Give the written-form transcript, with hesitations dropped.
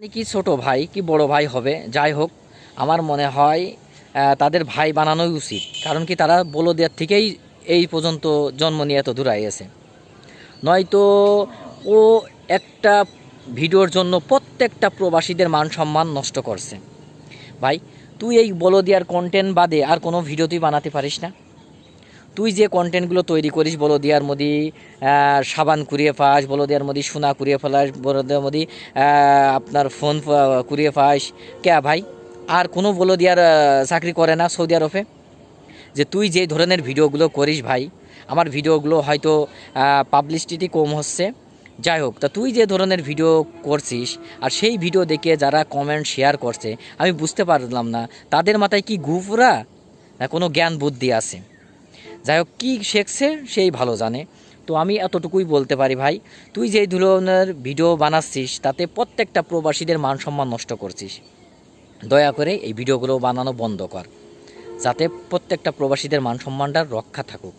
কি ছোট ভাই কি বড় ভাই হবে, যাই হোক, আমার মনে হয় তাদের ভাই বানানোই উচিত। কারণ কি, তারা বলদিয়ার থেকেই এই পর্যন্ত জন্ম নিয়ে এত দূর আইয়েছে। নয়তো ও একটা ভিডিওর জন্য প্রত্যেকটা প্রবাসীদের মান সম্মান নষ্ট করছে। ভাই, তুই এই বলদিয়ার কন্টেন্ট বাদে আর কোনো ভিডিও তুই বানাতে পারিস না? তুই যে কন্টেন্টগুলো তৈরি করিস, বলদিয়ার মধ্যে সাবান কুড়িয়ে পাস, বলদিয়ার মধ্যে সোনা কুড়িয়ে ফেলাস, বলদিয়ার মধ্যে আপনার ফোন কুড়িয়ে পাস, কে ভাই আর কোনো বলদিয়ার চাকরি করে না সৌদি আরবে? যে তুই যে ধরনের ভিডিওগুলো করিস ভাই, আমার ভিডিওগুলো হয়তো পাবলিসিটি কম হচ্ছে, যাই হোক, তা তুই যে ধরনের ভিডিও করছিস আর সেই ভিডিও দেখে যারা কমেন্ট শেয়ার করছে, আমি বুঝতে পারলাম না তাদের মাথায় কি গুফরা না কোনো জ্ঞান বুদ্ধি আছে। যাই হোক, কী শেখছে সেই ভালো জানে। তো আমি এতটুকুই বলতে পারি ভাই, তুই যেই ধরনের ভিডিও বানাচ্ছিস তাতে প্রত্যেকটা প্রবাসীদের মান সম্মান নষ্ট করছিস। দয়া করে এই ভিডিওগুলো বানানো বন্ধ কর, যাতে প্রত্যেকটা প্রবাসীদের মান সম্মানটা রক্ষা থাকুক।